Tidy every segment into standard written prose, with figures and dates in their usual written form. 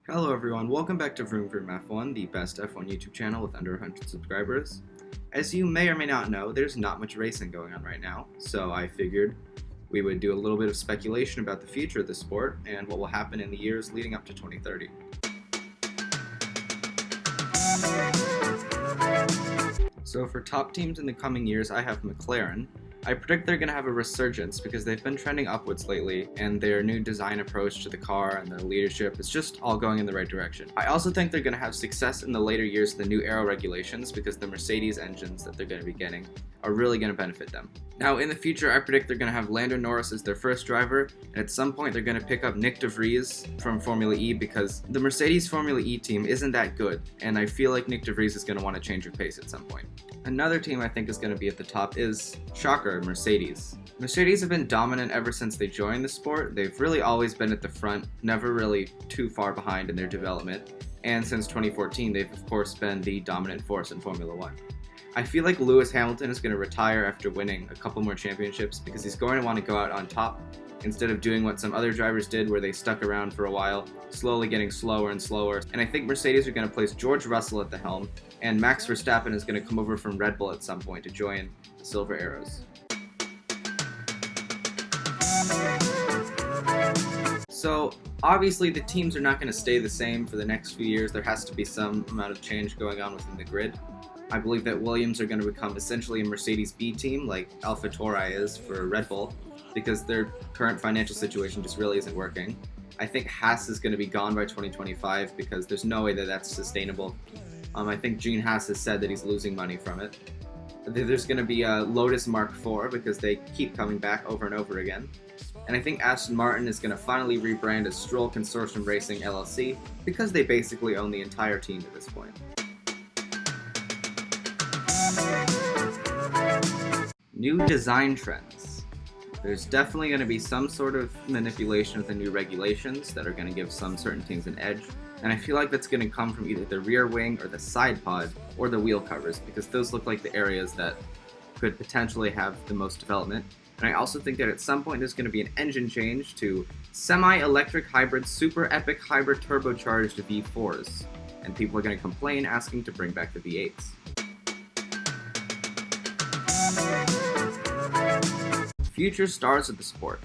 Hello everyone, welcome back to Vroom F1, the best F1 YouTube channel with under 100 subscribers. As you may or may not know, there's not much racing going on right now, so I figured we would do a little bit of speculation about the future of the sport and what will happen in the years leading up to 2030. So for top teams in the coming years, I have McLaren. I predict they're going to have a resurgence because they've been trending upwards lately, and their new design approach to the car and their leadership is just all going in the right direction. I also think they're going to have success in the later years of the new aero regulations because the Mercedes engines that they're going to be getting are really going to benefit them. Now, in the future, I predict they're going to have Lando Norris as their first driver, and at some point they're going to pick up Nyck de Vries from Formula E because the Mercedes Formula E team isn't that good, and I feel like Nyck de Vries is going to want to change of pace at some point. Another team I think is going to be at the top is, shocker, Mercedes. Mercedes have been dominant ever since they joined the sport. They've really always been at the front, never really too far behind in their development, and since 2014 they've of course been the dominant force in Formula 1. I feel like Lewis Hamilton is going to retire after winning a couple more championships because he's going to want to go out on top instead of doing what some other drivers did where they stuck around for a while, slowly getting slower and slower. And I think Mercedes are going to place George Russell at the helm, and Max Verstappen is going to come over from Red Bull at some point to join the Silver Arrows. So obviously the teams are not going to stay the same for the next few years. There has to be some amount of change going on within the grid. I believe that Williams are going to become essentially a Mercedes B team like AlphaTauri is for Red Bull because their current financial situation just really isn't working. I think Haas is going to be gone by 2025 because there's no way that that's sustainable. I think Gene Haas has said that he's losing money from it. There's going to be a Lotus Mark IV because they keep coming back over and over again. And I think Aston Martin is going to finally rebrand as Stroll Consortium Racing LLC because they basically own the entire team at this point. New design trends. There's definitely going to be some sort of manipulation of the new regulations that are going to give some certain teams an edge, and I feel like that's going to come from either the rear wing or the side pod or the wheel covers because those look like the areas that could potentially have the most development. And I also think that at some point there's going to be an engine change to semi-electric hybrid super epic hybrid turbocharged V4s, and people are going to complain asking to bring back the V8s. Future stars of the sport.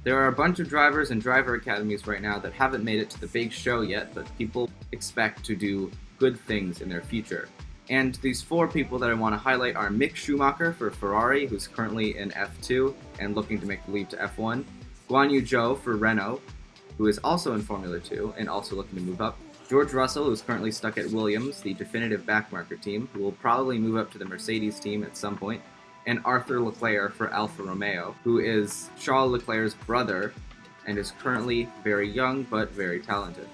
There are a bunch of drivers and driver academies right now that haven't made it to the big show yet, but people expect to do good things in their future. And these four people that I want to highlight are Mick Schumacher for Ferrari, who's currently in F2 and looking to make the leap to F1. Guan Yu Zhou for Renault, who is also in Formula 2 and also looking to move up. George Russell, who's currently stuck at Williams, the definitive backmarker team, who will probably move up to the Mercedes team at some point. And Arthur Leclerc for Alfa Romeo, who is Charles Leclerc's brother and is currently very young but very talented.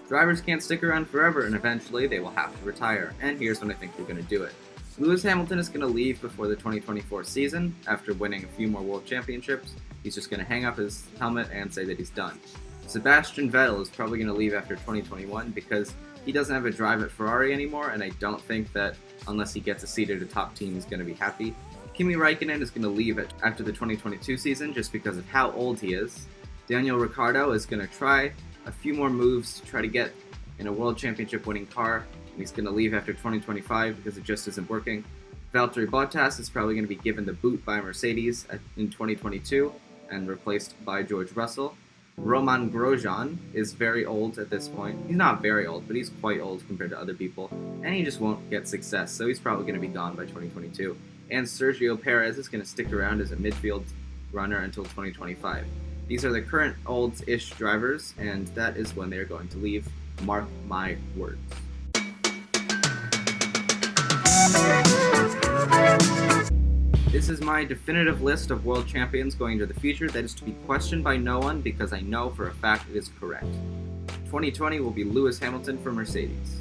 Drivers can't stick around forever, and eventually they will have to retire, and here's when I think they're going to do it. Lewis Hamilton is going to leave before the 2024 season after winning a few more world championships. He's just going to hang up his helmet and say that he's done. Sebastian Vettel is probably going to leave after 2021 because he doesn't have a drive at Ferrari anymore, and I don't think that unless he gets a seat at a top team, he's going to be happy. Kimi Raikkonen is going to leave after the 2022 season just because of how old he is. Daniel Ricciardo is going to try a few more moves to try to get in a world championship winning car, and he's going to leave after 2025 because it just isn't working. Valtteri Bottas is probably going to be given the boot by Mercedes in 2022 and replaced by George Russell. Roman Grosjean is very old at this point. He's not very old, but he's quite old compared to other people, and he just won't get success, so he's probably going to be gone by 2022. And Sergio Perez is going to stick around as a midfield runner until 2025. These are the current old-ish drivers, and that is when they're going to leave. Mark my words. This is my definitive list of world champions going into the future that is to be questioned by no one because I know for a fact it is correct. 2020 will be Lewis Hamilton for Mercedes.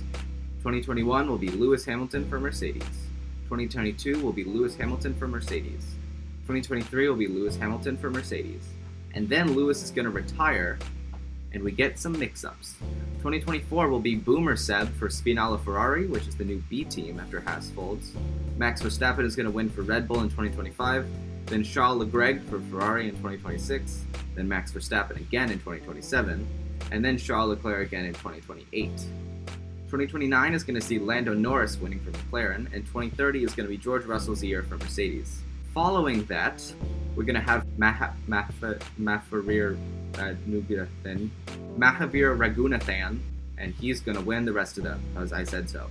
2021 will be Lewis Hamilton for Mercedes. 2022 will be Lewis Hamilton for Mercedes. 2023 will be Lewis Hamilton for Mercedes. And then Lewis is going to retire, and we get some mix-ups. 2024 will be Boomer Seb for Spinala Ferrari, which is the new B team after Haas folds. Max Verstappen is going to win for Red Bull in 2025. then Charles Leclerc for Ferrari in 2026, then Max Verstappen again in 2027, and then Charles Leclerc again in 2028. 2029 is going to see Lando Norris winning for McLaren, and 2030 is going to be George Russell's year for Mercedes. Following that, we're going to have Mahavir Raghunathan, and he's going to win the rest of them, because I said so.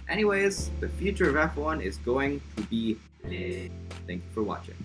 Anyways, the future of F1 is going to be lit. Thank you for watching.